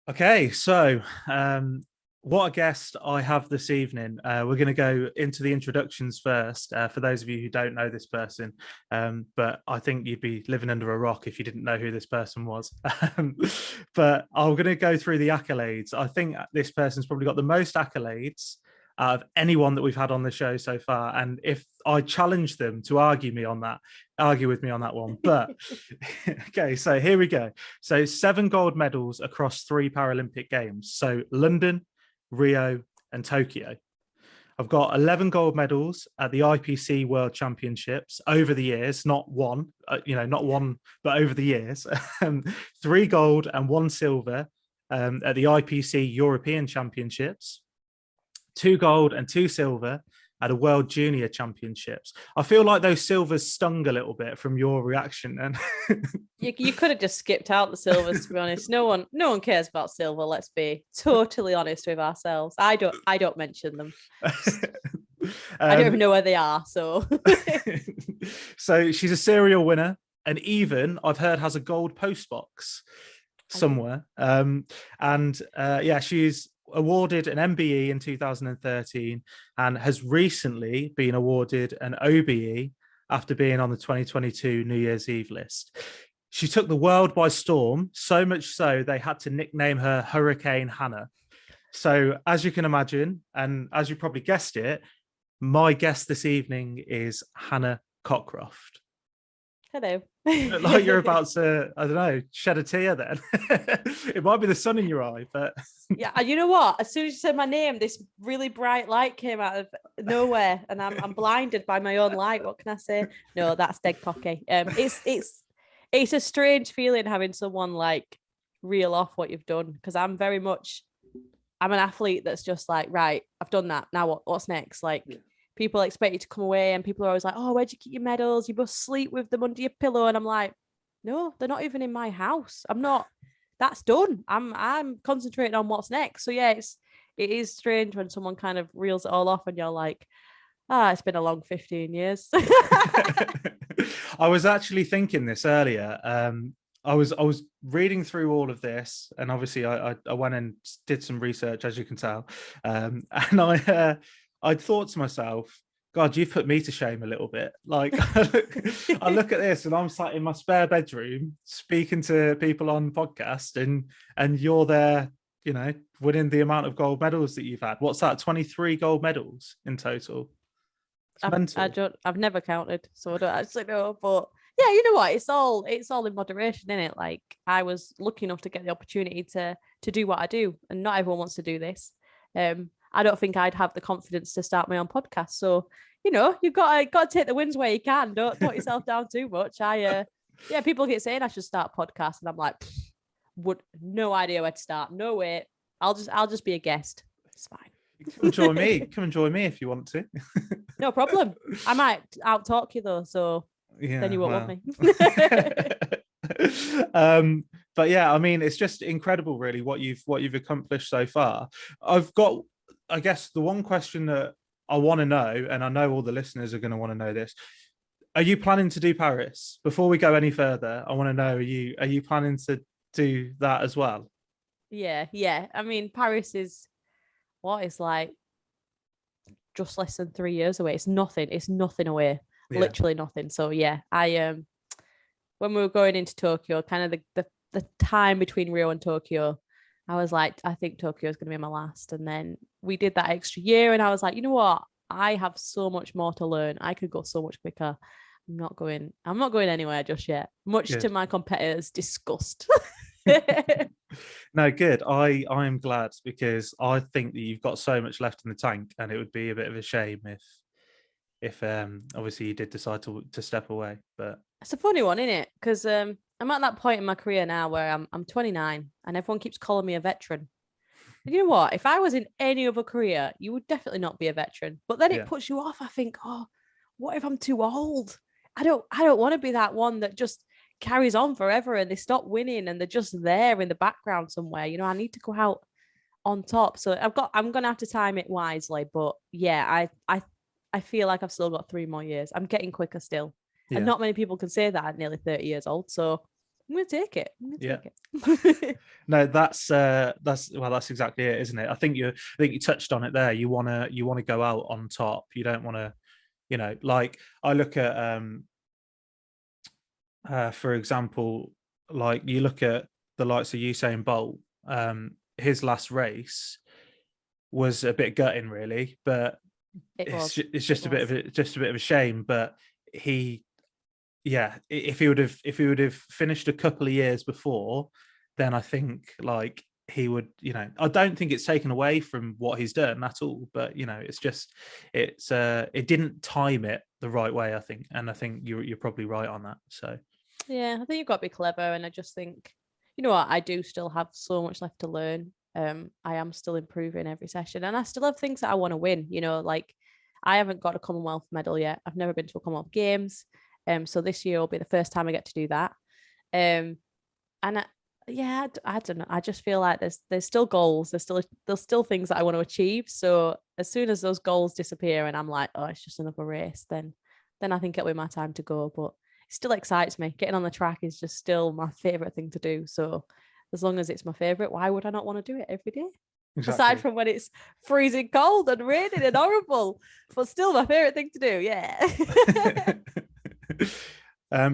Okay, so what a guest I have this evening. We're going to go into the introductions first, for those of you who don't know this person. But I think you'd be living under a rock if you didn't know who this person was. But I'm going to go through the accolades. I think this person's probably got the most accolades out of anyone that we've had on the show so far. And if I challenge them to argue with me on that one. But okay, so here we go. So 7 gold medals across 3 Paralympic Games. So London, Rio, and Tokyo. I've got 11 gold medals at the IPC World Championships over the years, not one, not one, but over the years. 3 gold and 1 silver at the IPC European Championships. 2 gold and 2 silver at the World Junior Championships. I feel like those silvers stung a little bit from your reaction then. You could have just skipped out the silvers, to be honest. No one cares about silver, let's be totally honest with ourselves. I don't mention them. I don't even know where they are, so. So she's a serial winner, and even I've heard has a gold postbox somewhere. She's awarded an MBE in 2013 and has recently been awarded an OBE after being on the 2022 New Year's Eve list. She took the world by storm, so much so they had to nickname her Hurricane Hannah. So as you can imagine, and as you probably guessed it, my guest this evening is Hannah Cockroft. Hello. Like you're about to, I don't know, shed a tear then. It might be the sun in your eye, but... Yeah, you know what? As soon as you said my name, this really bright light came out of nowhere, and I'm blinded by my own light. What can I say? No, that's dead cocky. It's a strange feeling having someone like reel off what you've done, because I'm an athlete that's just like, right, I've done that. Now what's next? Like... Yeah. People expect you to come away and people are always like, oh, where'd you keep your medals? You must sleep with them under your pillow. And I'm like, no, they're not even in my house. That's done. I'm concentrating on what's next. So yeah, it is strange when someone kind of reels it all off and you're like, it's been a long 15 years. I was actually thinking this earlier. I was reading through all of this, and obviously I went and did some research, as you can tell. And I thought to myself, God, you've put me to shame a little bit. Like, I look at this and I'm sat in my spare bedroom speaking to people on podcast, and you're there, winning the amount of gold medals that you've had. What's that? 23 gold medals in total. I've never counted, so I don't actually know. But yeah, you know what? It's all in moderation, isn't it? Like, I was lucky enough to get the opportunity to do what I do, and not everyone wants to do this. I don't think I'd have the confidence to start my own podcast. So, you've got to take the wins where you can. Don't put yourself down too much. People get saying I should start a podcast, and I'm like, no idea where to start. No way. I'll just be a guest. It's fine. Come and join me. Come and join me if you want to. No problem. I might out-talk you though, so then you won't want me. But yeah, I mean, it's just incredible, really, what you've accomplished so far. I've got, I guess, the one question that I want to know, and I know all the listeners are going to want to know this. Are you planning to do Paris? Before we go any further, I want to know, are you planning to do that as well? Yeah. I mean, Paris is what is like just less than 3 years away. It's nothing away. Yeah. Literally nothing. So yeah, I when we were going into Tokyo, kind of the time between Rio and Tokyo, I was like, I think Tokyo is going to be my last. And then we did that extra year, and I was like, you know what? I have so much more to learn. I could go so much quicker. I'm not going anywhere just yet, much to my competitors' disgust. No, good. I am glad, because I think that you've got so much left in the tank, and it would be a bit of a shame if obviously you did decide to step away. But it's a funny one, isn't it? Because I'm at that point in my career now where I'm 29 and everyone keeps calling me a veteran. And you know what? If I was in any other career, you would definitely not be a veteran. But then it puts you off. I think, what if I'm too old? I don't want to be that one that just carries on forever and they stop winning and they're just there in the background somewhere. I need to go out on top. So I'm gonna have to time it wisely. But yeah, I feel like I've still got 3 more years. I'm getting quicker still. Yeah. And not many people can say that at nearly 30 years old. So I'm gonna take it. Yeah. Take it. No, that's exactly it, isn't it? I think you touched on it there. You wanna go out on top. You don't want to, like I look at for example, like you look at the likes of Usain Bolt. His last race was a bit gutting, really, but it's just a bit of a shame. But he, if he would have finished a couple of years before, then I think like he would, I don't think it's taken away from what he's done at all, but it's just it didn't time it the right way, I think, and I think you're probably right on that. So yeah, I think you've got to be clever, and I just think, you know what, I do still have so much left to learn. I am still improving every session, and I still have things that I want to win. Like I haven't got a Commonwealth medal yet. I've never been to a Commonwealth Games. So this year will be the first time I get to do that. And I don't know. I just feel like there's still goals. There's still things that I want to achieve. So as soon as those goals disappear and I'm like, oh, it's just another race, then I think it'll be my time to go. But it still excites me. Getting on the track is just still my favorite thing to do. So as long as it's my favorite, why would I not want to do it every day? Exactly. Aside from when it's freezing cold and raining and horrible, but still my favorite thing to do. Yeah.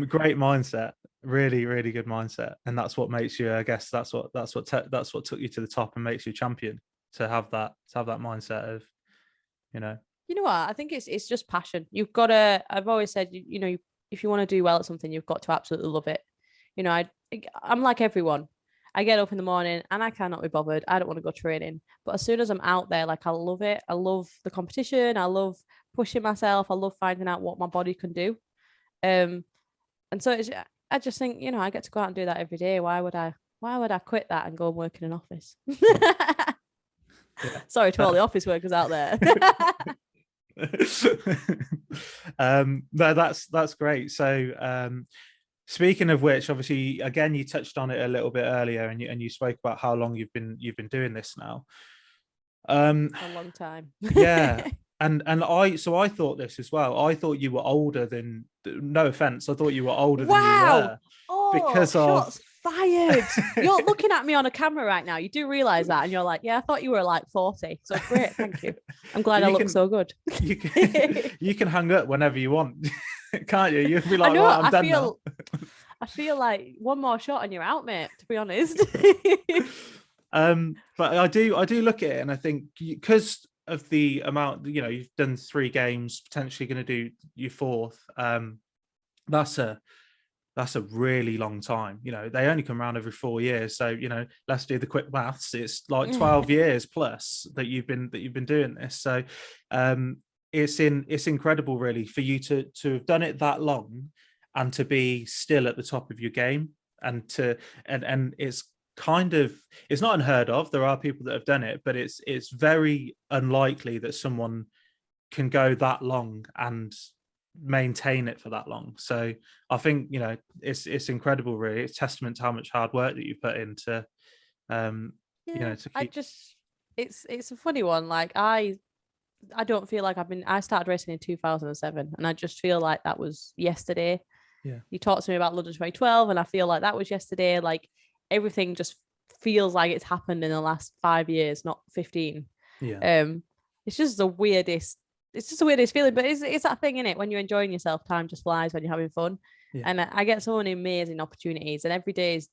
Great mindset, really, really good mindset, and that's what makes you. I guess that's what took you to the top and makes you a champion. To have that mindset of, You know what? I think it's just passion. You've got to. I've always said, if you want to do well at something, you've got to absolutely love it. I'm like everyone. I get up in the morning and I cannot be bothered. I don't want to go training. But as soon as I'm out there, like I love it. I love the competition. I love pushing myself. I love finding out what my body can do. And so I just think, I get to go out and do that every day. Why would I quit that and go and work in an office? Sorry to all the office workers out there. No, that's great. So speaking of which, obviously, again, you touched on it a little bit earlier, and you spoke about how long you've been doing this now. A long time. Yeah. And I thought this as well. I thought you were older than. No offense, I thought you were older than you were. Because shots fired. You're looking at me on a camera right now. You do realize that, and you're like, yeah, I thought you were like 40. So great, thank you. I'm glad I look so good. You can hang up whenever you want, can't you? You'll be like, I'm done now. I feel like one more shot and you're out, mate. To be honest. But I do look at it, and I think because of the amount, you've done 3 games, potentially going to do your 4th. That's a really long time. They only come around every 4 years. So, let's do the quick maths. It's like 12 years plus that you've been doing this. So, it's incredible, really, for you to have done it that long and to be still at the top of your game, and it's kind of, it's not unheard of. There are people that have done it, but it's very unlikely that someone can go that long and maintain it for that long. So I think it's incredible, really. It's testament to how much hard work that you put into it's a funny one. Like I don't feel like I started racing in 2007, and I just feel like that was yesterday. Yeah, you talked to me about London 2012, and I feel like that was yesterday. Like everything just feels like it's happened in the last 5 years, not 15. Yeah. It's just the weirdest feeling, but it's that thing, innit? When you're enjoying yourself, time just flies when you're having fun. Yeah. And I get so many amazing opportunities, and every day is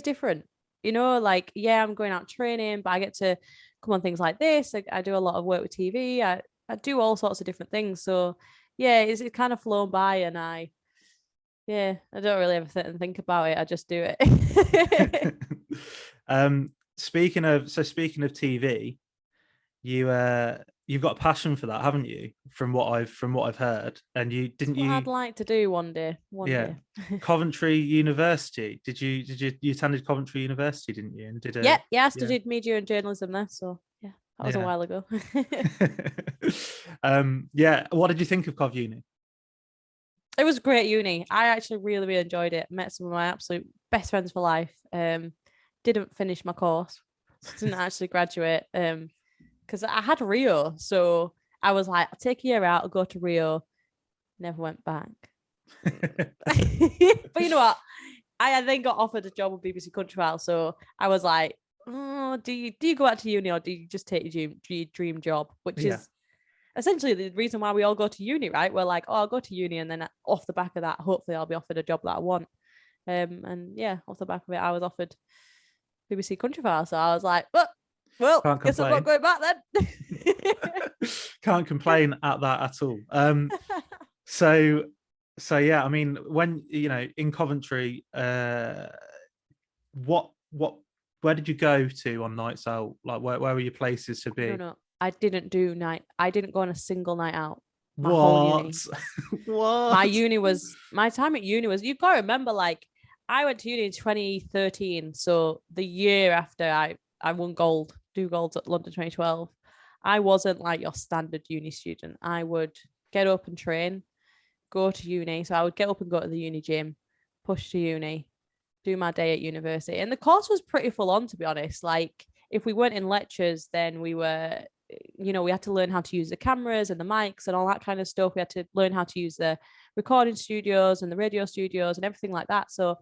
different. Like, yeah, I'm going out training, but I get to come on things like this. I do a lot of work with TV. I do all sorts of different things. So yeah, it's kind of flown by, and I don't really ever sit and think about it. I just do it. Speaking of TV, you've got a passion for that, haven't you? From what I've heard, and I'd like to do one day. Day. Coventry University. Did you attended Coventry University, didn't you? And I studied media and journalism there. So yeah, that was a while ago. What did you think of Cov Uni? It was a great uni. I actually really, really enjoyed it. Met some of my absolute best friends for life. Didn't finish my course. Didn't actually graduate. Because I had Rio. So I was like, I'll take a year out, I'll go to Rio. Never went back. But you know what? I then got offered a job with BBC Countryfile, so I was like, oh, do you go out to uni or do you just take your dream job, which is essentially the reason why we all go to uni, right? We're like, oh, I'll go to uni, and then off the back of that, hopefully I'll be offered a job that I want. And yeah, off the back of it, I was offered BBC Countryfile, so I was like, well, Can't guess I'm not going back then. Can't complain at that at all. So yeah, I mean, when in Coventry, where did you go to on nights out? Like, where were your places to be? No, I didn't go on a single night out. My what? whole uni. What? My time at uni was, you've got to remember, like, I went to uni in 2013, so the year after I won golds at London 2012. I wasn't like your standard uni student. I would get up and train, go to uni. So I would get up and go to the uni gym, push to uni, do my day at university. And the course was pretty full on, to be honest. Like, if we weren't in lectures, then we were, we had to learn how to use the cameras and the mics and all that kind of stuff. We had to learn how to use the recording studios and the radio studios and everything like that. So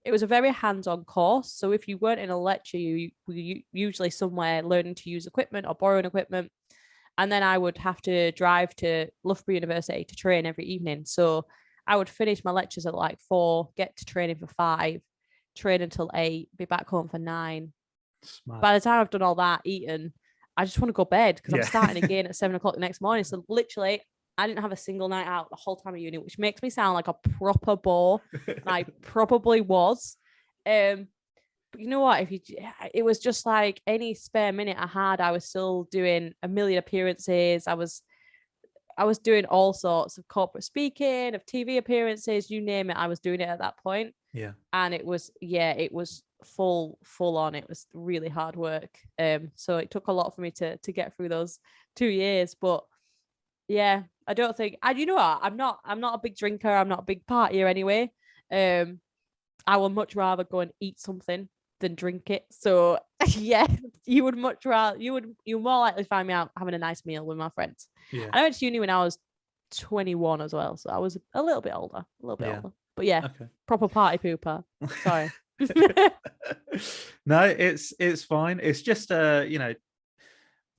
it was a very hands-on course. So if you weren't in a lecture, you were usually somewhere learning to use equipment or borrowing equipment. And then I would have to drive to Loughborough University to train every evening. So I would finish my lectures at like 4, get to training for 5, train until 8, be back home for 9. Smart. By the time I've done all that, eaten, I just want to go to bed because I'm starting again at 7 o'clock the next morning. So literally, I didn't have a single night out the whole time of uni, which makes me sound like a proper bore. And I probably was. But you know what? It was just like any spare minute I had, I was still doing a million appearances. I was doing all sorts of corporate speaking, of TV appearances, you name it. I was doing it at that point. Yeah. And it was full on. It was really hard work. So it took a lot for me to get through those 2 years. But yeah, I don't think you know what? I'm not a big drinker. I'm not a big partier anyway. I will much rather go and eat something than drink it. So yeah, you would more likely find me out having a nice meal with my friends. Yeah. I went to uni when I was 21 as well, so I was a little bit older. But yeah, proper party pooper. Sorry. No, it's fine. It's just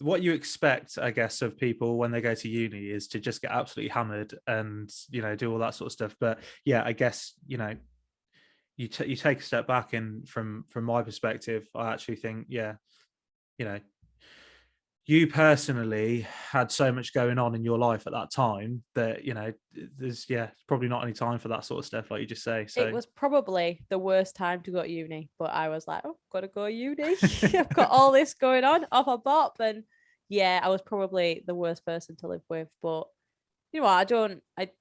what you expect, I guess, of people when they go to uni is to just get absolutely hammered and do all that sort of stuff. But yeah, I guess you take a step back, and from my perspective, I actually think you personally had so much going on in your life at that time that there's probably not any time for that sort of stuff, like you just say. So it was probably the worst time to go to uni, but I was like, gotta go to uni. I've got all this going on off a bop, and I was probably the worst person to live with. But you know what,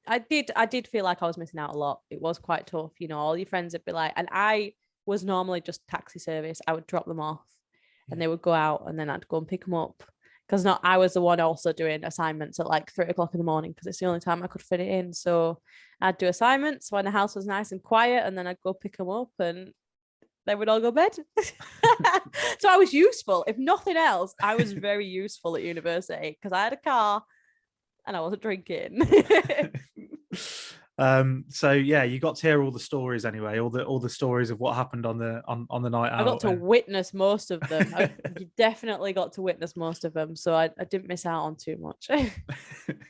I did feel like I was missing out a lot. It was quite tough, all your friends would be like, and I was normally just taxi service. I would drop them off and they would go out, and then I'd go and pick them up, because I was the one also doing assignments at like 3 o'clock in the morning, because it's the only time I could fit it in. So I'd do assignments when the house was nice and quiet, and then I'd go pick them up and they would all go to bed. So I was useful. If nothing else, I was very useful at university because I had a car and I wasn't drinking. So yeah, you got to hear all the stories anyway, all the stories of what happened on the night out. I got to witness most of them. You definitely got to witness most of them, so I didn't miss out on too much.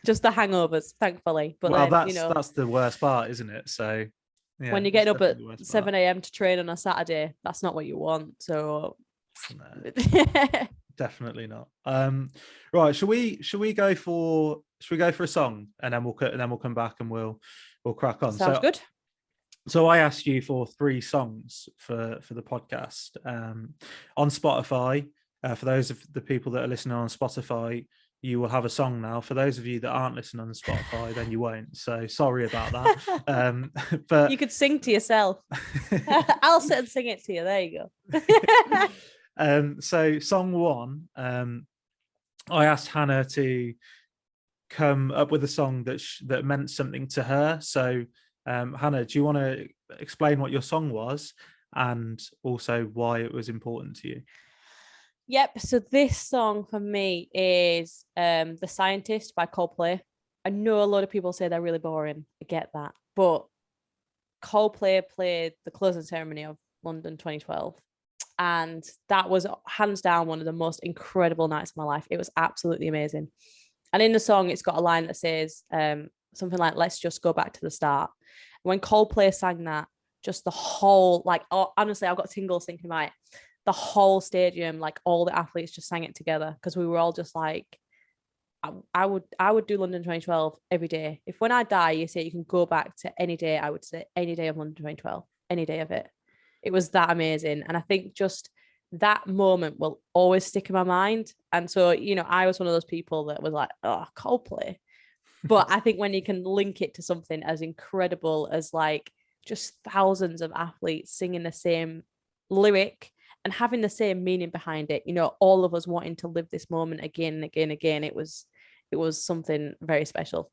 Just the hangovers, thankfully. But well, then, that's the worst part, isn't it? So yeah, when you're getting up at 7 a.m. to train on a Saturday, that's not what you want. So no, definitely not. Right, should we go for a song, and then we'll come back and we'll crack on. Sounds good. So I asked you for 3 songs for the podcast on Spotify. For those of the people that are listening on Spotify, you will have a song now. For those of you that aren't listening on Spotify, then you won't. So sorry about that. But you could sing to yourself. I'll sit and sing it to you. There you go. So song 1, I asked Hannah to come up with a song that meant something to her. So Hannah, do you want to explain what your song was and also why it was important to you? Yep. So this song for me is The Scientist by Coldplay. I know a lot of people say they're really boring. I get that. But Coldplay played the closing ceremony of London 2012. And that was hands down one of the most incredible nights of my life. It was absolutely amazing. And in the song, it's got a line that says something like, let's just go back to the start. When Coldplay sang that, just the whole, like, oh, honestly, I've got tingles thinking about it. The whole stadium, like all the athletes just sang it together because we were all just like, I would do London 2012 every day. If when I die, you say you can go back to any day, I would say any day of London 2012, any day of it. It was that amazing. And I think just that moment will always stick in my mind. And so, you know, I was one of those people that was like, oh, Coldplay. But I think when you can link it to something as incredible as like just thousands of athletes singing the same lyric and having the same meaning behind it, you know, all of us wanting to live this moment again and again and again, it was something very special.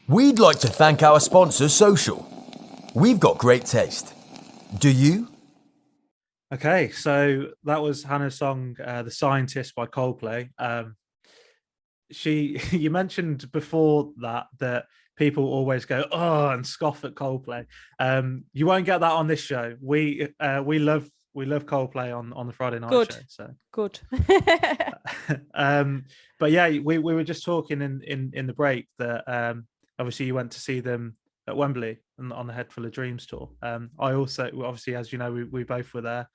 We'd like to thank our sponsor, Social. We've got great taste. Do you? Okay, so that was Hannah's song, "The Scientist" by Coldplay. You mentioned before that people always go, oh, and scoff at Coldplay. You won't get that on this show. We love Coldplay on the Friday night show. So good. But yeah, we were just talking in the break that obviously you went to see them at Wembley on the Head Full of Dreams tour. I also, obviously, as you know, we both were there.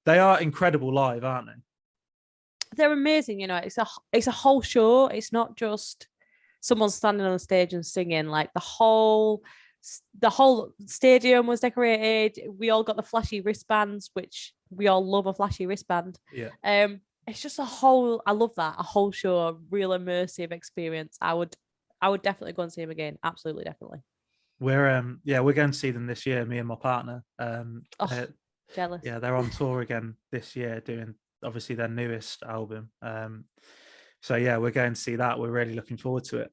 They are incredible live, aren't they? They're amazing. You know, it's a whole show. It's not just someone standing on the stage and singing. Like the whole stadium was decorated. We all got the flashy wristbands, which we all love a flashy wristband. Yeah. It's just I love that, a whole show, a real immersive experience. I would definitely go and see them again. Absolutely, definitely. We're going to see them this year, me and my partner. Jealous. Yeah, they're on tour again this year, doing obviously their newest album. So yeah, we're going to see that. We're really looking forward to it.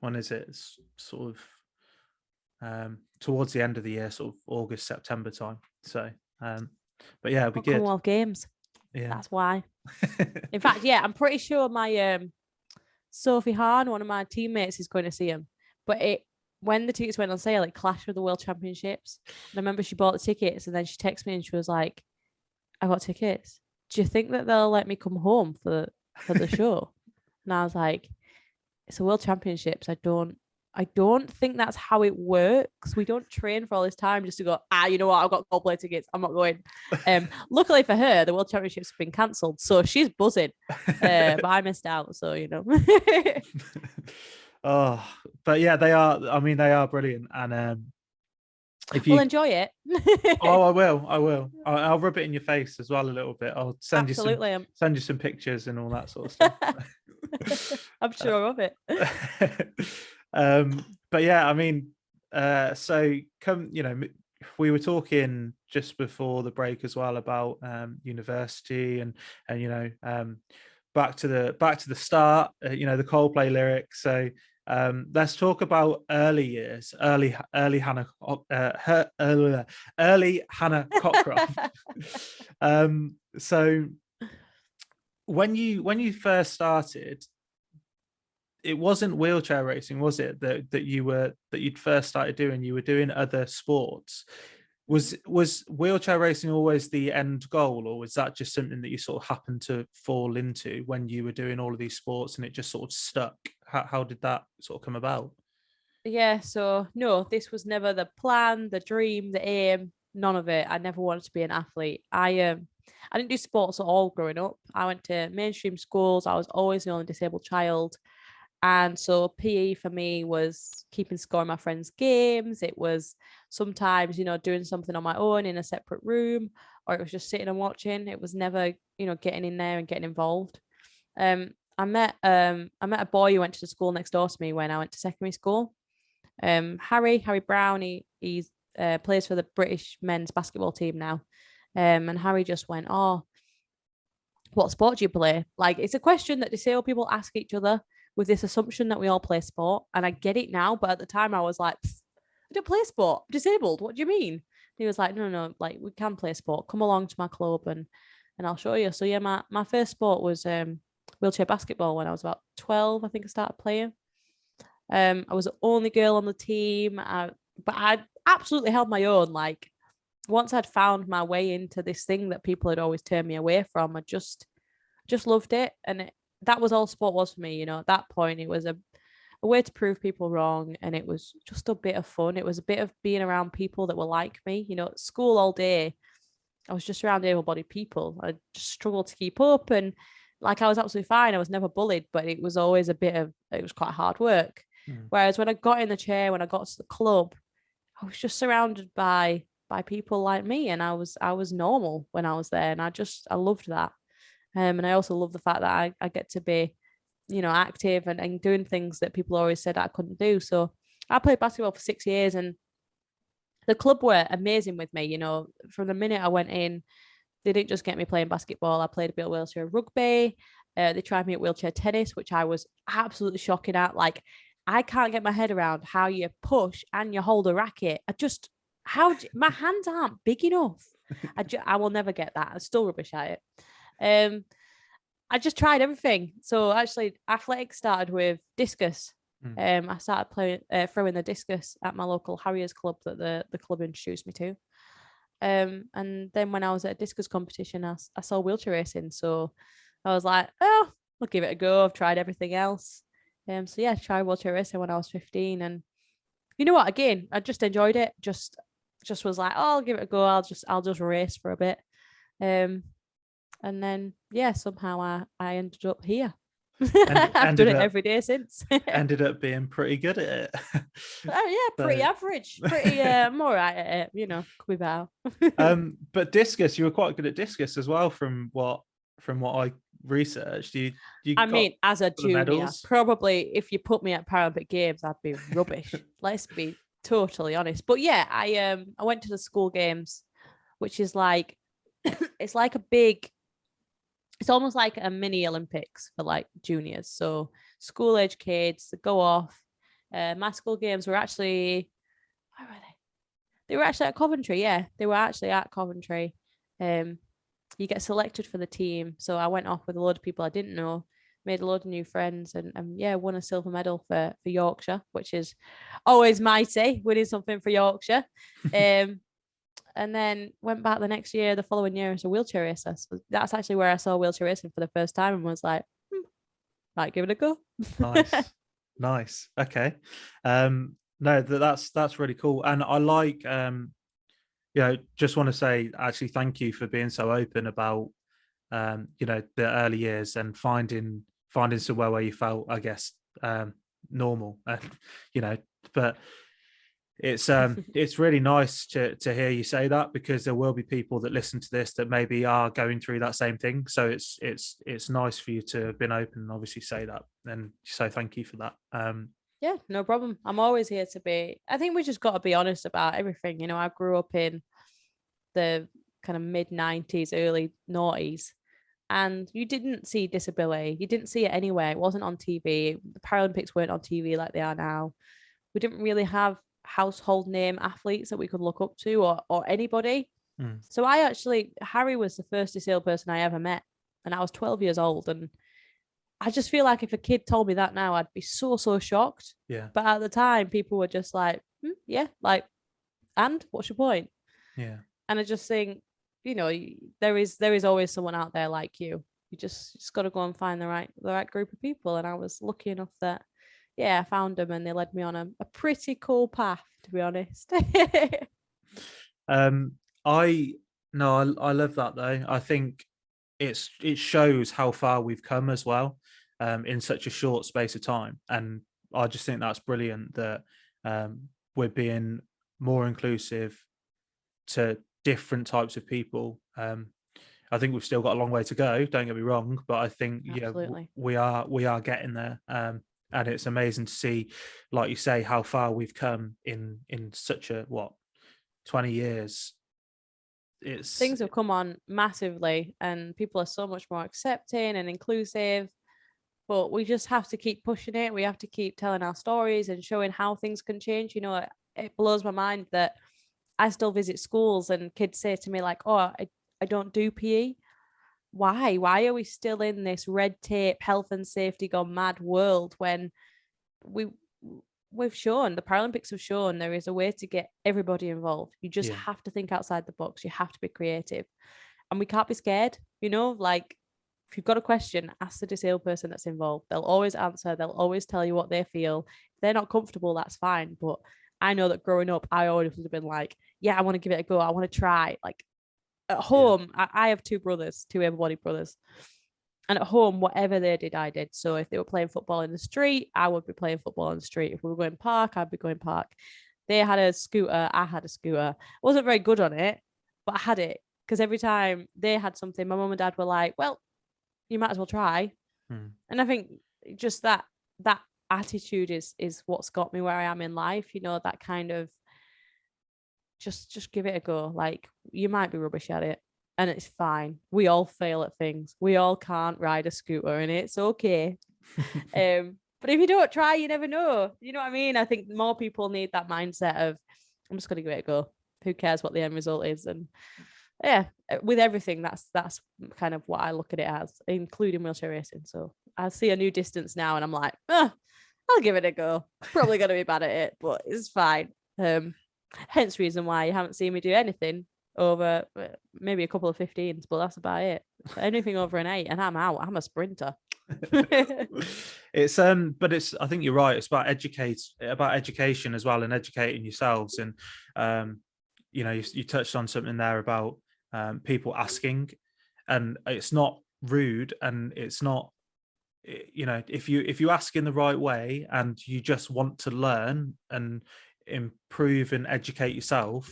When is it? It's sort of towards the end of the year, sort of August, September time. So but yeah, it'll be good. Commonwealth Games. Yeah, that's why. In fact, yeah, I'm pretty sure my Sophie Hahn, one of my teammates, is going to see him. But when the tickets went on sale, it clashed with the World Championships. And I remember she bought the tickets and then she texted me and she was like, I got tickets. Do you think that they'll let me come home for the show? And I was like, it's a World Championships. I don't think that's how it works. We don't train for all this time just to go, you know what, I've got Coldplay tickets, I'm not going. Luckily for her, the World Championships have been cancelled, so she's buzzing. But I missed out, so you know. Oh, but yeah, they are brilliant. And if you will enjoy it. Oh, I will. I'll rub it in your face as well a little bit. I'll send you some pictures and all that sort of stuff. I'm sure of it. But yeah, I mean, so we were talking just before the break as well about university and you know, back to the start, the Coldplay lyrics. So let's talk about early years, early Hannah Cockroft. So when you first started, it wasn't wheelchair racing, was it? That you'd first started doing. You were doing other sports. Was wheelchair racing always the end goal, or was that just something that you sort of happened to fall into when you were doing all of these sports and it just sort of stuck? How did that sort of come about? Yeah, so no, this was never the plan, the dream, the aim, none of it. I never wanted to be an athlete. I didn't do sports at all growing up. I went to mainstream schools. I was always the only disabled child. And so PE for me was keeping score in my friends' games. It was sometimes, doing something on my own in a separate room, or it was just sitting and watching. It was never, getting in there and getting involved. I met a boy who went to the school next door to me when I went to secondary school. Harry Brown. He plays for the British men's basketball team now. And Harry just went, "Oh, what sport do you play?" Like, it's a question that disabled people ask each other, with this assumption that we all play sport. And I get it now, but at the time I was like, I don't play sport. I'm disabled. What do you mean? And he was like, no, like, we can play sport. Come along to my club and I'll show you. So yeah, my first sport was wheelchair basketball when I was about 12. I think I started playing. I was the only girl on the team, but I absolutely held my own. Like, once I'd found my way into this thing that people had always turned me away from, I just loved it. And that was all sport was for me. At that point, it was a way to prove people wrong, and it was just a bit of fun. It was a bit of being around people that were like me. At school all day, I was just around able-bodied people. I just struggled to keep up, and like, I was absolutely fine. I was never bullied, but it was always it was quite hard work. Whereas when I got in the chair, when I got to the club, I was just surrounded by people like me, and I was normal when I was there, and I loved that. And I also love the fact that I get to be, active and doing things that people always said I couldn't do. So I played basketball for 6 years, and the club were amazing with me. From the minute I went in, they didn't just get me playing basketball. I played a bit of wheelchair rugby. They tried me at wheelchair tennis, which I was absolutely shocking at. Like, I can't get my head around how you push and you hold a racket. My hands aren't big enough. I will never get that. I'm still rubbish at it. I just tried everything. So actually, athletics started with discus. I started playing throwing the discus at my local Harriers club that the club introduced me to. And then when I was at a discus competition, I saw wheelchair racing. So I was like, oh, I'll give it a go. I've tried everything else. So yeah, I tried wheelchair racing when I was 15. And you know what? Again, I just enjoyed it. Just was like, oh, I'll give it a go. I'll just race for a bit. And then yeah, somehow I ended up here. I've done it every day since. Ended up being pretty good at it. Oh yeah, pretty average. Pretty I'm all right at it, could be better. But discus, you were quite good at discus as well, from what I researched. You I mean, as a junior, probably if you put me at Paralympic Games, I'd be rubbish. Let's be totally honest. But yeah, I went to the school games, which is like it's like a big, it's almost like a mini Olympics for like juniors. So school age kids that go off. My school games were actually, where were they? They were actually at Coventry. Yeah, they were actually at Coventry. You get selected for the team. So I went off with a load of people I didn't know, made a load of new friends, and yeah, won a silver medal for Yorkshire, which is always mighty, winning something for Yorkshire. And then went back the next year, the following year, as a wheelchair racer. So that's actually where I saw wheelchair racing for the first time, and was like, might give it a go. Nice. Okay. No, that's really cool, and I like. Just want to say actually thank you for being so open about, the early years and finding somewhere where you felt, I guess, normal, but. It's really nice to hear you say that, because there will be people that listen to this that maybe are going through that same thing. So it's nice for you to have been open and obviously say that, and so thank you for that. Yeah, no problem. I'm always here to be. I think we just got to be honest about everything. I grew up in the kind of mid 90s, early noughties, and you didn't see disability. You didn't see it anywhere. It wasn't on TV. The Paralympics weren't on TV like they are now. We didn't really have household name athletes that we could look up to, or anybody. So Harry was the first disabled person I ever met, and I was 12 years old, and I just feel like if a kid told me that now, I'd be so shocked. Yeah. But at the time, people were just like, yeah, like, and what's your point? Yeah. And I just think, there is always someone out there like you. You just got to go and find the right group of people. And I was lucky enough that, yeah, I found them, and they led me on a pretty cool path, to be honest. I love that though. I think it shows how far we've come as well, in such a short space of time, and I just think that's brilliant that we're being more inclusive to different types of people. I think we've still got a long way to go, don't get me wrong, but I think we are getting there. And it's amazing to see, like you say, how far we've come in such a 20 years. Things have come on massively, and people are so much more accepting and inclusive, but we just have to keep pushing it. We have to keep telling our stories and showing how things can change. It blows my mind that I still visit schools and kids say to me like, oh, I don't do PE. Why are we still in this red tape, health and safety gone mad world when we we've shown, the Paralympics have shown there is a way to get everybody involved. You just have to think outside the box. You have to be creative, and we can't be scared, like if you've got a question, ask the disabled person that's involved. They'll always answer. They'll always tell you what they feel. If they're not comfortable, that's fine. But I know that growing up, I always would have been like, yeah, I want to give it a go. I want to try. Like at home, I have two able-bodied brothers. And at home, whatever they did, I did. So if they were playing football in the street, I would be playing football in the street. If we were going park, I'd be going park. They had a scooter. I had a scooter. I wasn't very good on it, but I had it. Because every time they had something, my mum and dad were like, well, you might as well try. And I think just that attitude is what's got me where I am in life. That kind of just give it a go. Like, you might be rubbish at it, and it's fine. We all fail at things. We all can't ride a scooter, and it's okay. But if you don't try, you never know. You know what I mean? I think more people need that mindset of, I'm just going to give it a go. Who cares what the end result is? And with everything, that's kind of what I look at it as, including wheelchair racing. So I see a new distance now, and I'm like, I'll give it a go. Probably going to be bad at it, but it's fine. Hence reason why you haven't seen me do anything over maybe a couple of 15s, but that's about it. Anything over an 8 and I'm out. I'm a sprinter. It's but it's, I think you're right, it's about education as well, and educating yourselves. And you touched on something there about people asking, and it's not rude, and it's not, if you ask in the right way and you just want to learn and improve and educate yourself,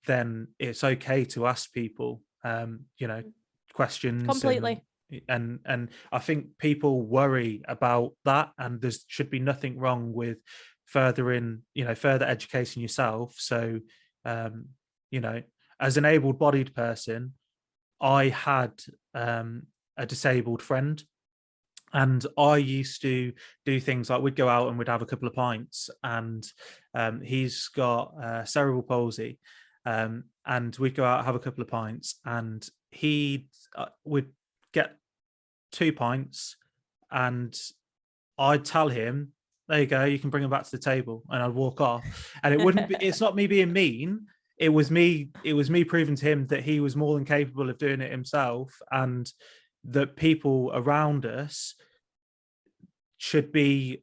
then it's okay to ask people questions completely. And I think people worry about that, and there should be nothing wrong with further educating yourself. So as an able-bodied person, I had a disabled friend, and I used to do things like, we'd go out and we'd have a couple of pints, and he's got cerebral palsy, and we'd go out, have a couple of pints, and he would get 2 pints, and I'd tell him, there you go, you can bring them back to the table, and I'd walk off. And it wouldn't be, it's not me being mean, it was me proving to him that he was more than capable of doing it himself, and that people around us should be,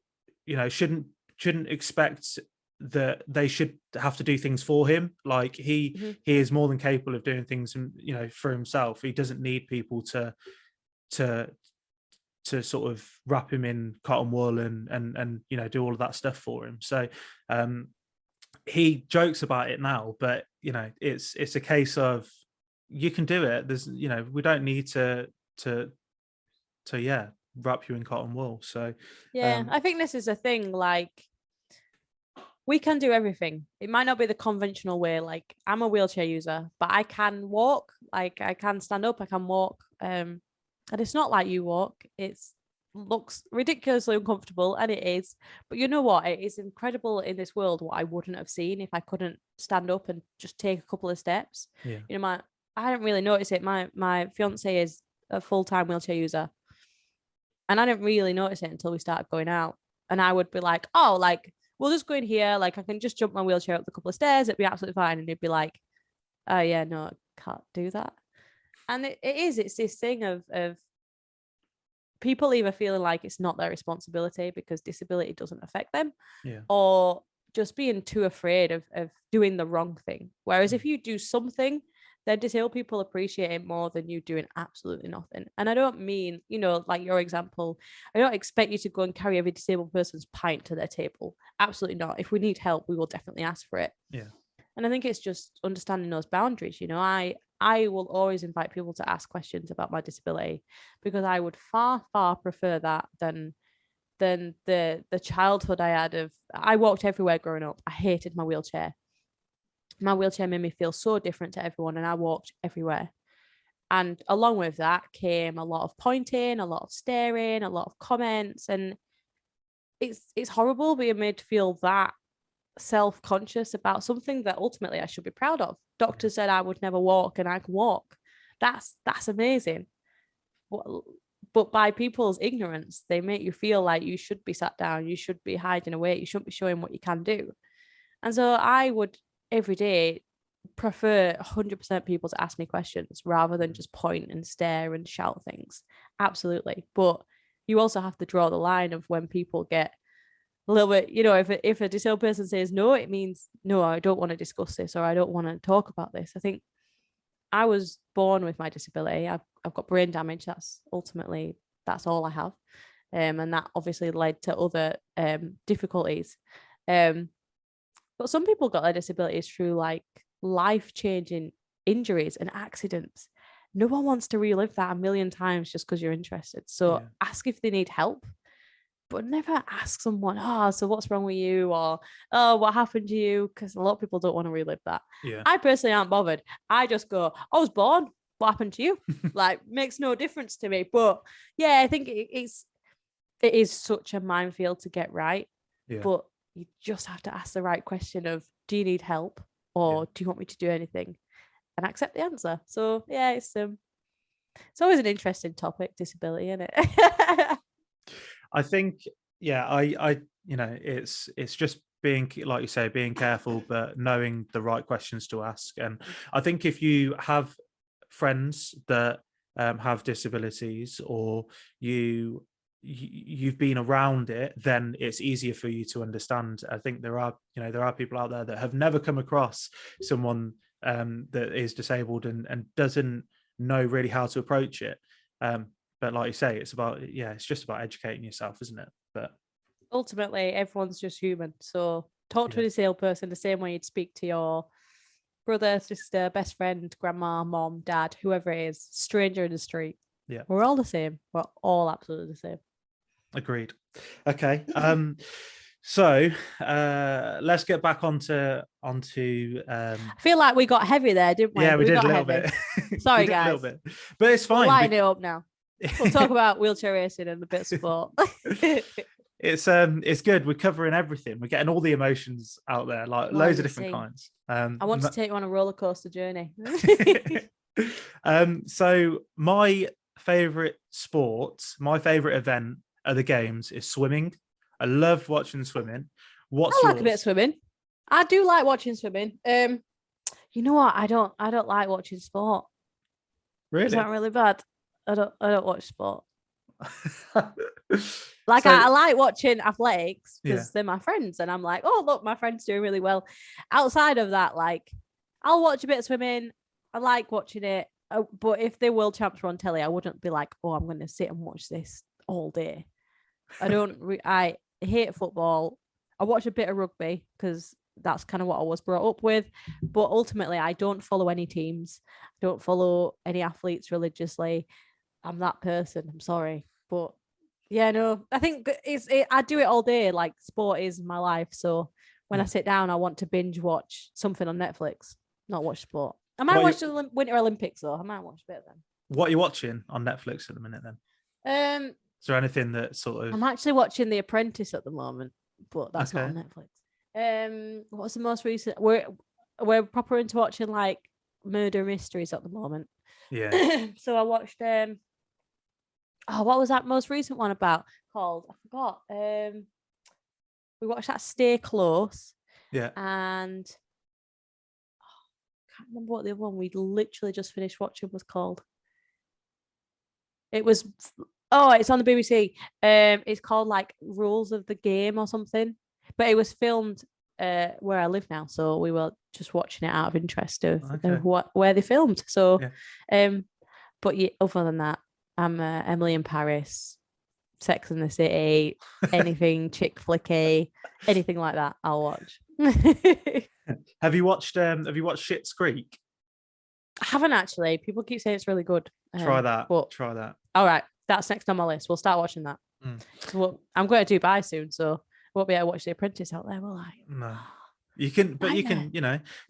shouldn't expect that they should have to do things for him. Like he is more than capable of doing things, for himself. He doesn't need people to sort of wrap him in cotton wool and do all of that stuff for him. So he jokes about it now, but it's a case of, you can do it. There's we don't need to wrap you in cotton wool. So I think this is a thing, like, we can do everything. It might not be the conventional way. Like, I'm a wheelchair user, but I can walk. Like, I can stand up, I can walk. And it's not like you walk. It looks ridiculously uncomfortable, and it is. But you know what? It is incredible in this world what I wouldn't have seen if I couldn't stand up and just take a couple of steps. Yeah. I didn't really notice it. My fiance is a full-time wheelchair user, and I didn't really notice it until we started going out. And I would be like, oh, like, we'll just go in here. Like, I can just jump my wheelchair up the couple of stairs. It'd be absolutely fine. And he'd be like, oh yeah, no, I can't do that. And it's this thing of people either feeling like it's not their responsibility because disability doesn't affect them, or just being too afraid of doing the wrong thing. Whereas if you do something, then disabled people appreciate it more than you doing absolutely nothing. And I don't mean, like your example, I don't expect you to go and carry every disabled person's pint to their table. Absolutely not. If we need help, we will definitely ask for it. Yeah. And I think it's just understanding those boundaries. I will always invite people to ask questions about my disability, because I would far, far prefer that than the childhood I had I walked everywhere growing up. I hated my wheelchair. My wheelchair made me feel so different to everyone, and I walked everywhere. And along with that came a lot of pointing, a lot of staring, a lot of comments, and it's horrible being made to feel that self-conscious about something that ultimately I should be proud of. Doctor said I would never walk, and I can walk. That's amazing. but by people's ignorance, they make you feel like you should be sat down, you should be hiding away, you shouldn't be showing what you can do. And so I would every day prefer 100% people to ask me questions rather than just point and stare and shout things. Absolutely. But you also have to draw the line of when people get a little bit, if a disabled person says no, it means no, I don't want to discuss this, or I don't want to talk about this. I think I was born with my disability. I've got brain damage. That's all I have. And that obviously led to other difficulties. But some people got their disabilities through like life-changing injuries and accidents. No one wants to relive that a million times just because you're interested. So ask if they need help, but never ask someone, so what's wrong with you? Or, what happened to you? Because a lot of people don't want to relive that. Yeah. I personally aren't bothered. I just go, I was born. What happened to you? Like, makes no difference to me. But yeah, I think it is such a minefield to get right. Yeah. But you just have to ask the right question of, do you need help? Or do you want me to do anything? And accept the answer. So yeah, it's always an interesting topic, disability, isn't it? I think, it's just being, like you say, being careful, but knowing the right questions to ask. And I think if you have friends that have disabilities, or you've been around it, then it's easier for you to understand. I think there are people out there that have never come across someone that is disabled and doesn't know really how to approach it. But like you say, it's just about educating yourself, isn't it? But ultimately, everyone's just human. So talk to a disabled person the same way you'd speak to your brother, sister, best friend, grandma, mom, dad, whoever it is, stranger in the street. Yeah. We're all the same. We're all absolutely the same. Agreed. Okay. So let's get back onto I feel like we got heavy there, didn't we? Yeah, we did got a little heavy. bit. Sorry, We did guys. a little bit. But it's fine. Lighten it up now. We'll talk about wheelchair racing and a bit of sport. It's good. We're covering everything. We're getting all the emotions out there, like loads of different kinds. I want to take you on a roller coaster journey. So my favorite event at the games is swimming. I love watching swimming. I like a bit of swimming. I do like watching swimming. You know what? I don't like watching sport. Really? Is that really bad? I don't watch sport. Like, I like watching athletics because they're my friends, and I'm like, oh look, my friend's doing really well. Outside of that, like, I'll watch a bit of swimming. I like watching it, but if the world champs were on telly, I wouldn't be like, oh, I'm going to sit and watch this all day. I hate football. I watch a bit of rugby because that's kind of what I was brought up with, but ultimately I don't follow any teams. I don't follow any athletes religiously. I'm that person. I'm sorry, but yeah, no, I think I do it all day. Like, sport is my life. So when I sit down, I want to binge watch something on Netflix, not watch sport. I might watch the Winter Olympics though. I might watch a bit of them. What are you watching on Netflix at the minute then? Is there anything that sort of... I'm actually watching The Apprentice at the moment, but that's not on Netflix. What's the most recent? We're proper into watching like murder mysteries at the moment. Yeah. So I watched what was that most recent one about called? I forgot. We watched that Stay Close. Yeah. And I can't remember what the other one we literally just finished watching was called. It was it's on the BBC. It's called like Rules of the Game or something. But it was filmed where I live now, so we were just watching it out of interest of where they filmed. So, but yeah, other than that, I'm Emily in Paris, Sex and the City, anything chick flicky, anything like that, I'll watch. Have you watched Schitt's Creek? I haven't actually. People keep saying it's really good. Try that. Try that. All right, that's next on my list. We'll start watching that. Well, I'm going to Dubai soon, so won't be able to watch The Apprentice out there, will I? No. You can, but you can,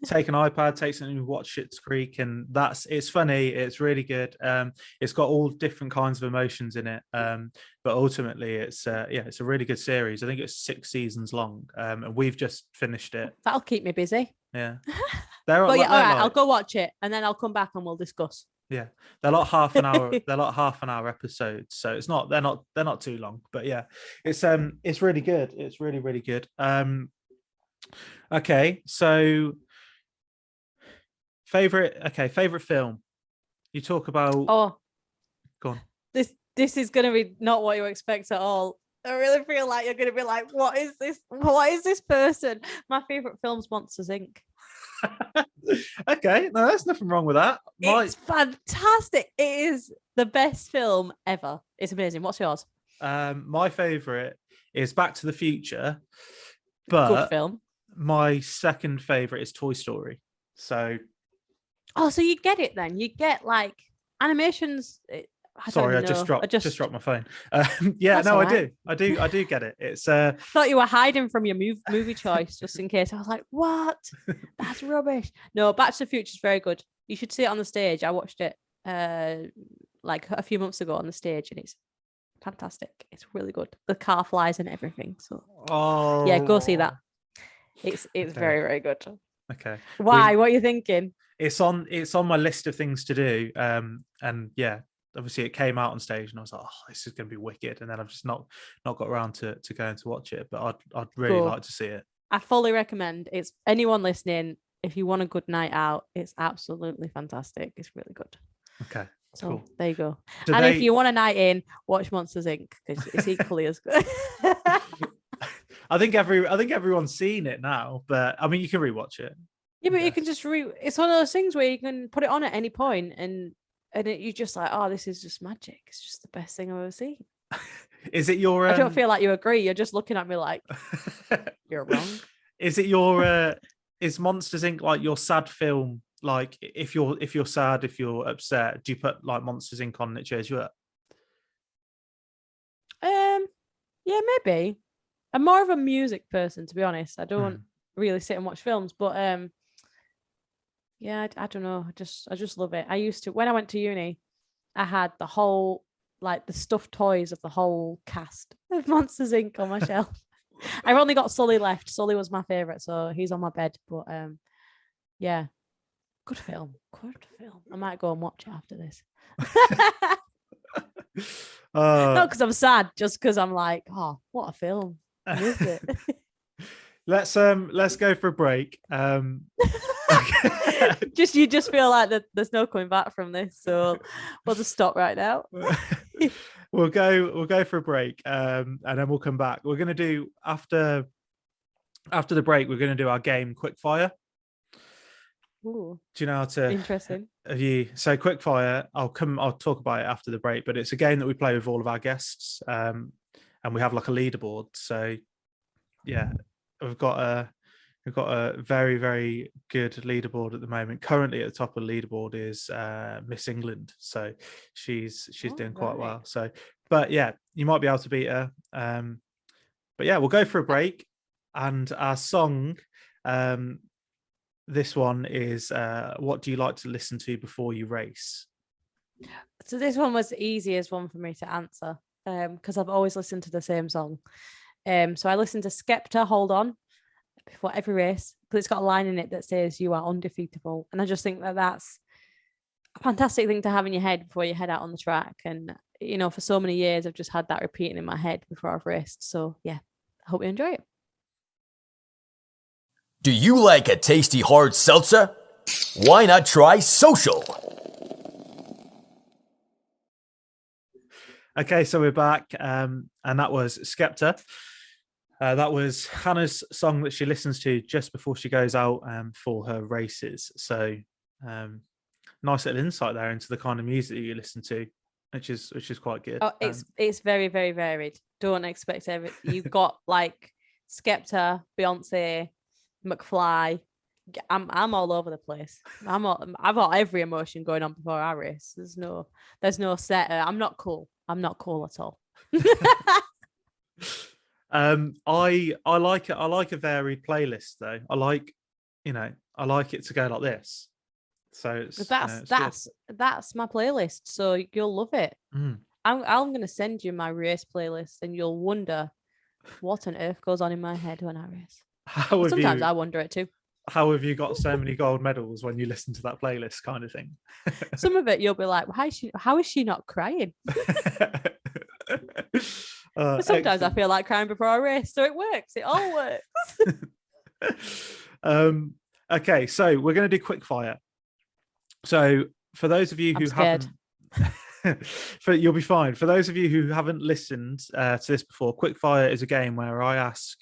take an iPad, take something and watch Schitt's Creek, and it's funny. It's really good. It's got all different kinds of emotions in it. But ultimately, it's a really good series. I think it's 6 seasons long, and we've just finished it. That'll keep me busy. Yeah. All right, I'll go watch it, and then I'll come back and we'll discuss. Yeah, they're like half an hour. They're like half an hour episodes, so it's not. They're not too long. But yeah, it's really good. It's really really good. Okay, so favorite film. You talk about. Oh, Go on. this is gonna be not what you expect at all. I really feel like you're gonna be like, what is this? What is this person? My favorite film's Monsters Inc. Okay, no, there's nothing wrong with that. It's fantastic. It is the best film ever. It's amazing. What's yours? My favorite is Back to the Future, Good but film. my second favorite is Toy Story. So, so you get it then. You get like animations. sorry, I just dropped my phone. Yeah, no, right. I do get it. It's thought you were hiding from your movie choice just in case. I was like, what? That's rubbish. No, Back to the Future is very good. You should see it on the stage. I watched it like a few months ago on the stage, and it's fantastic. It's really good. The car flies and everything. So yeah, go see that. It's okay. Very, very good. Okay. Why? What are you thinking? It's on my list of things to do. And yeah, obviously it came out on stage and I was like, oh, this is going to be wicked. And then I've just not got around to going to watch it, but I'd really like to see it. I fully recommend. It's anyone listening, if you want a good night out, it's absolutely fantastic. It's really good. Okay. So cool. There you go. If you want a night in, watch Monsters Inc. because it's equally as good. I think everyone's seen it now, but I mean, you can rewatch it. Yeah, but you can just it's one of those things where you can put it on at any point and you're just like, oh, this is just magic. It's just the best thing I've ever seen. Is it your? I don't feel like you agree. You're just looking at me like you're wrong. Is it your? Is Monsters Inc. like your sad film? Like if you're sad, if you're upset, do you put like Monsters Inc. on and it cheers you up? Yeah, maybe. I'm more of a music person, to be honest. I don't really sit and watch films, but yeah, I don't know. I just love it. I used to, when I went to uni, I had the whole, like the stuffed toys of the whole cast of Monsters Inc. on my shelf. I've only got Sully left. Sully was my favorite, so he's on my bed. But yeah, good film. I might go and watch it after this. Not because I'm sad, just because I'm like, oh, what a film. Is it? Let's go for a break. You just feel like that there's no coming back from this, so we'll just stop right now. We'll go for a break, and then we'll come back. We're gonna do after the break. We're gonna do our game Quickfire. Ooh, do you know how to? Interesting. So Quickfire, I'll talk about it after the break, but it's a game that we play with all of our guests, and we have like a leaderboard. So yeah, we've got a very, very good leaderboard at the moment. Currently at the top of the leaderboard is Miss England. So she's doing quite well. So, but yeah, you might be able to beat her. But yeah, we'll go for a break. And our song, this one is what do you like to listen to before you race? So this one was the easiest one for me to answer because I've always listened to the same song. So I listened to Skepta, Hold On, before every race, because it's got a line in it that says you are undefeatable. And I just think that that's a fantastic thing to have in your head before you head out on the track. And, you know, for so many years, I've just had that repeating in my head before I've raced. So yeah, I hope you enjoy it. Do you like a tasty hard seltzer? Why not try Social? Okay, so we're back, and that was Skepta. That was Hannah's song that she listens to just before she goes out for her races. So nice little insight there into the kind of music that you listen to, which is quite good. Oh, it's very, very varied. Don't expect everything. You've got like Skepta, Beyonce, McFly. I'm all over the place. I've got every emotion going on before I race. There's no set. I'm not cool at all. I like it. I like a varied playlist though. I like it to go like this. So that's my playlist. So you'll love it. I'm gonna send you my race playlist, and you'll wonder what on earth goes on in my head when I race. Sometimes I wonder it too. how have you got so many gold medals when you listen to that playlist kind of thing. Some of it you'll be like, how is she not crying? But sometimes I feel like crying before I race, so it works. It all works. Okay, so we're going to do quickfire. So for those of you who haven't, you'll be fine. For those of you who haven't listened to this before, quickfire is a game where I ask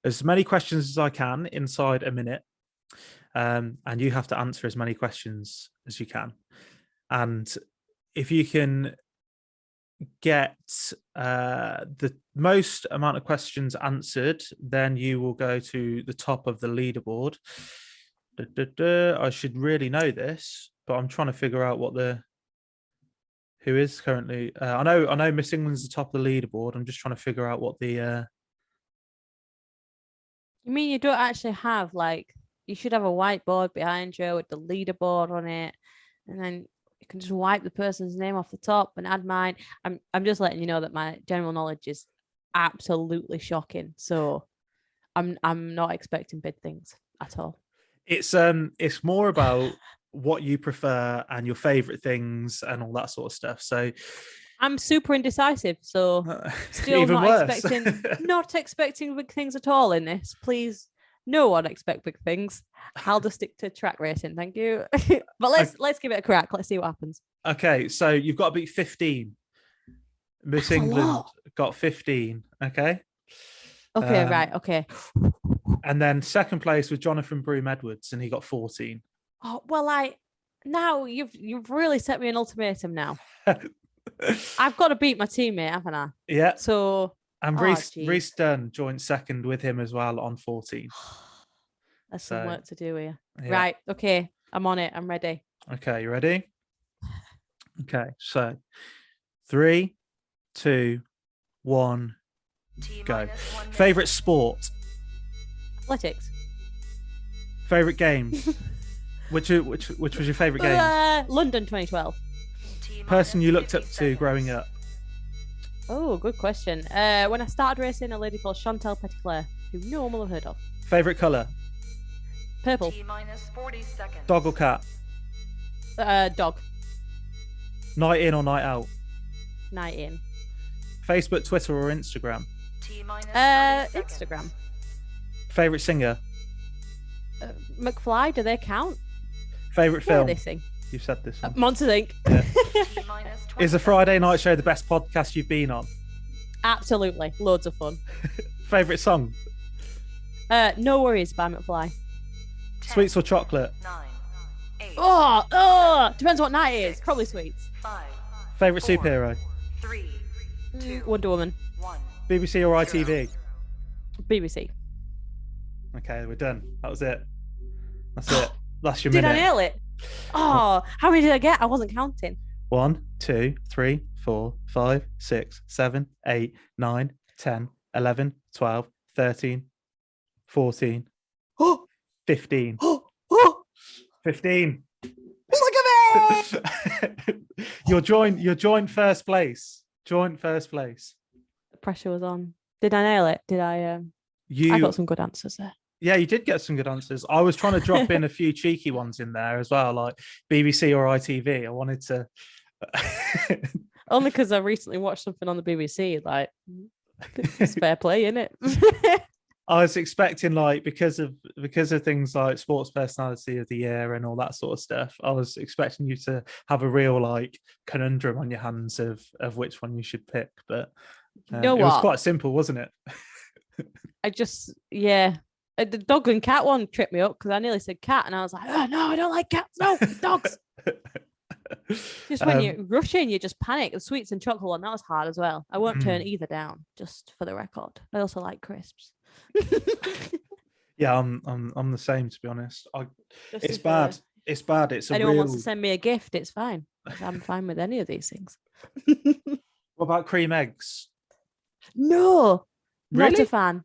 as many questions as I can inside a minute, and you have to answer as many questions as you can. And if you can get the most amount of questions answered, then you will go to the top of the leaderboard. I should really know this, but I'm trying to figure out who is currently. I know Miss England's the top of the leaderboard. I'm just trying to figure out what the. You mean you don't actually have you should have a whiteboard behind you with the leaderboard on it, and then you can just wipe the person's name off the top and add mine. I'm just letting you know that my general knowledge is absolutely shocking. So I'm not expecting big things at all. It's more about what you prefer and your favorite things and all that sort of stuff. So I'm super indecisive, so still not expecting big things at all in this. Please, no one expect big things. I'll just stick to track racing, thank you. But let's give it a crack. Let's see what happens. Okay, so you've got to beat 15. Miss England got 15. Okay. Okay, right. Okay. And then second place was Jonathan Broom Edwards, and he got 14. Oh well, now you've really set me an ultimatum. Now I've got to beat my teammate, haven't I? Yeah. So and Reece Dunn joined second with him as well on 14. There's some work to do here. Yeah. Right. Okay. I'm on it. I'm ready. Okay. You ready? Okay. So 3, 2, 1, go. Favorite sport? Athletics. Favorite games? which was your favorite game? London 2012. Person you looked up to growing up? Oh, good question. When I started racing, a lady called Chantal Petitclerc, who no one will have heard of. Favorite color? Purple. Dog or cat? Dog. Night in or night out? Night in. Facebook, Twitter, or Instagram? Instagram. Favorite singer? McFly, do they count? Favorite film? They sing. You've said this one. Monsters Inc. Yeah. Is the Friday Night Show the best podcast you've been on? Absolutely. Loads of fun. Favorite song? No Worries by McFly. Sweets or chocolate? 9, 8, Depends what night it is. Probably sweets. 5, Favorite 4, superhero? 3, 2, Wonder Woman. 1. BBC or ITV? BBC. Okay, we're done. That was it. That's it. That's your Did minute. I nail it? Oh, how many did I get? I wasn't counting. 1, 2, 3, 4, 5, 6, 7, 8, 9, 10, 11, 12, 13, 14, 15. 15. Look at me! You're joint first place. Joint first place. The pressure was on. Did I nail it? Did I? I got some good answers there. Yeah, you did get some good answers. I was trying to drop in a few cheeky ones in there as well, like BBC or ITV. I wanted to. Only because I recently watched something on the BBC. Like, it's fair play, isn't it? I was expecting, like, because of things like sports personality of the year and all that sort of stuff, I was expecting you to have a real like conundrum on your hands of which one you should pick. But you know it was quite simple, wasn't it? The dog and cat one tripped me up because I nearly said cat and I was like, oh no, I don't like cats. No, dogs. Just when you're rushing, you just panic. The sweets and chocolate one, that was hard as well. I won't turn either down, just for the record. I also like crisps. Yeah, I'm the same, to be honest. It's bad. It's bad. It's anyone wants to send me a gift, it's fine. I'm fine with any of these things. What about cream eggs? No, Really? not a fan.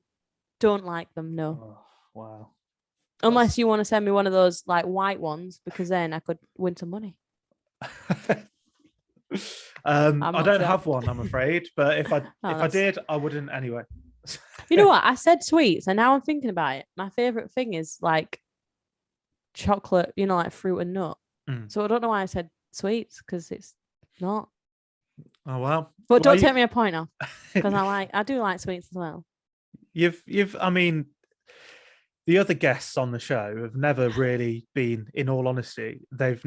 Don't like them. No. Oh, wow. Unless you want to send me one of those like white ones, because then I could win some money. I don't have one, I'm afraid. But if I did, I wouldn't anyway. You know what? I said sweets, and now I'm thinking about it. My favorite thing is like chocolate, like fruit and nut. Mm. So I don't know why I said sweets, because it's not. Oh well. But Well, don't take me a point off, because I do like sweets as well. I mean, the other guests on the show have never really been, in all honesty, they've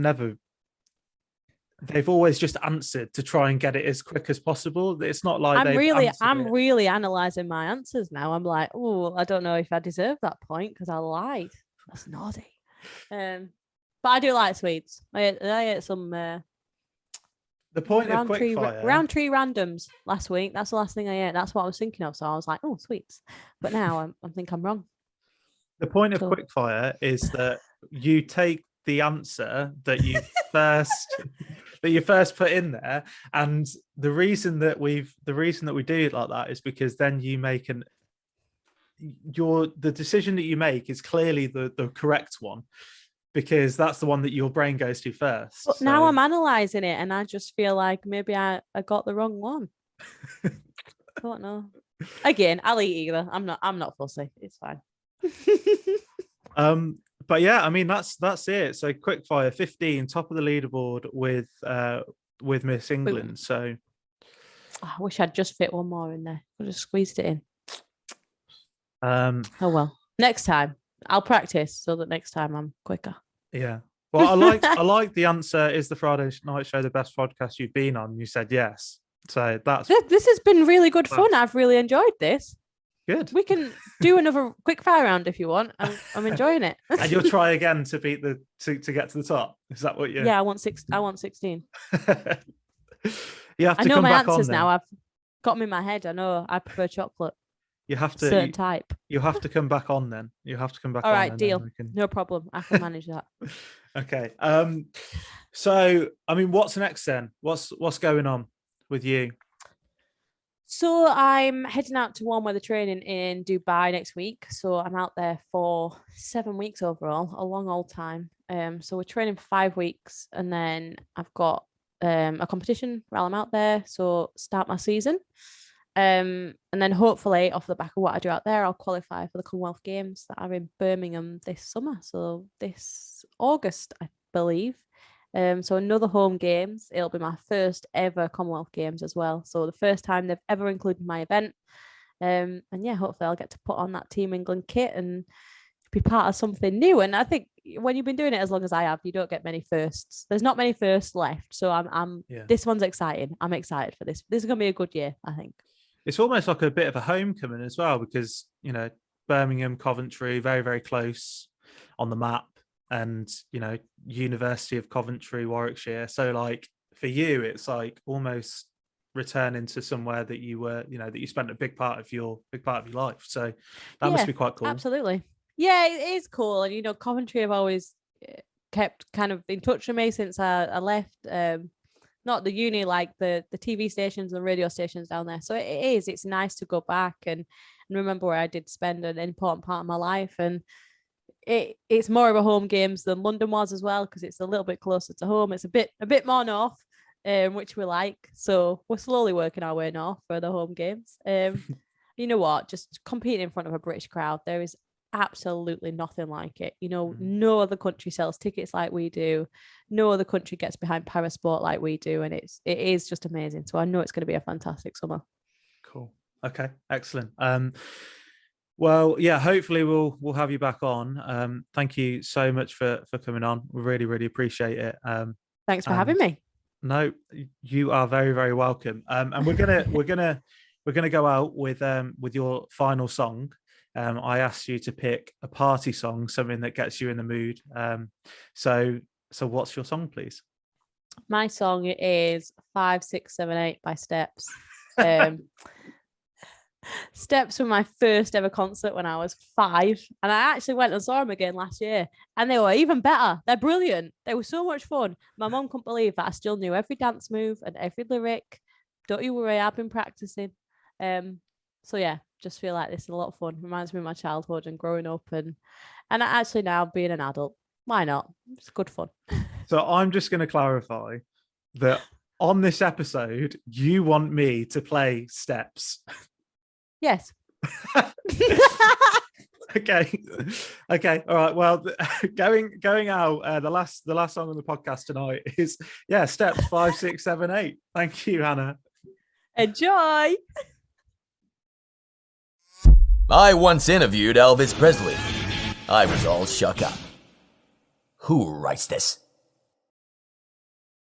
always just answered to try and get it as quick as possible. It's not like I'm it. really analysing my answers now. I'm like, oh, I don't know if I deserve that point because I lied. That's naughty. But I do like sweets. I ate some The point of Quickfire. round tree randoms last week. That's the last thing I ate. That's what I was thinking of. So I was like, oh, sweets. But now I think I'm wrong. The point of Quickfire is that you take the answer that you first put in there, and the reason that we do it like that is because then you make the decision that you make is clearly the correct one, because that's the one that your brain goes to first. But now I'm analysing it, and I just feel like maybe I got the wrong one. I don't know. Again, I'll eat either. I'm not fussy. It's fine. But yeah, I mean that's it. So Quickfire 15, top of the leaderboard with Miss England. So I wish I'd just fit one more in there. I just squeezed it in. Oh well. Next time I'll practice so that next time I'm quicker. Yeah. Well, I like the answer. Is the Friday Night Show the best podcast you've been on? You said yes. So this has been really good fun. I've really enjoyed this. Good. We can do another quickfire round if you want. I'm enjoying it. And you'll try again to beat to get to the top. Is that what you? Yeah, I want 16. You have to I know come my back answers on now. I've got them in my head. I know I prefer chocolate. You have to certain type. You have to come back on then. You have to come back All on. right, deal. No problem. I can manage that. Okay. So I mean, what's next then? What's going on with you? So I'm heading out to warm weather training in Dubai next week. So I'm out there for 7 weeks overall, a long old time. So we're training for 5 weeks, and then I've got a competition while I'm out there. So start my season. And then hopefully off the back of what I do out there, I'll qualify for the Commonwealth Games that are in Birmingham this summer. So this August, I believe. So another home games. It'll be my first ever Commonwealth Games as well. So the first time they've ever included my event. And yeah, hopefully I'll get to put on that Team England kit and be part of something new. And I think when you've been doing it as long as I have, you don't get many firsts. There's not many firsts left. So this one's exciting. I'm excited for this. This is gonna be a good year, I think. It's almost like a bit of a homecoming as well, because Birmingham, Coventry, very, very close on the map. And University of Coventry, Warwickshire. So like for you, it's like almost returning to somewhere that you were, that you spent a big part of your life. So that must be quite cool. Absolutely. Yeah, it is cool. And Coventry have always kept kind of in touch with me since I left. Not the uni, like the TV stations and radio stations down there. So it's nice to go back and remember where I did spend an important part of my life. And it's more of a home games than London was as well, because it's a little bit closer to home. It's a bit more north, which we like. So we're slowly working our way north for the home games. You know what? Just competing in front of a British crowd, there is absolutely nothing like it. No other country sells tickets like we do. No other country gets behind parasport like we do, and it is just amazing. So I know it's going to be a fantastic summer. Cool. Okay. Excellent. Well, yeah, hopefully we'll have you back on. Thank you so much for coming on. We really, really appreciate it. Thanks for having me. No, you are very, very welcome. And we're gonna go out with your final song. I asked you to pick a party song, something that gets you in the mood. So what's your song, please? My song is 5, 6, 7, 8 by Steps. Steps were my first ever concert when I was 5, and I actually went and saw them again last year, and they were even better. They're brilliant. They were so much fun. My mum couldn't believe that I still knew every dance move and every lyric. Don't you worry, I've been practicing. So yeah, just feel like this is a lot of fun. Reminds me of my childhood and growing up, and actually now being an adult. Why not? It's good fun. So I'm just going to clarify that on this episode, you want me to play Steps. Yes. Okay. Okay. All right. Well, going out. The last song on the podcast tonight is steps 5, 6, 7, 8. Thank you, Hannah. Enjoy. I once interviewed Elvis Presley. I was all shook up. Who writes this?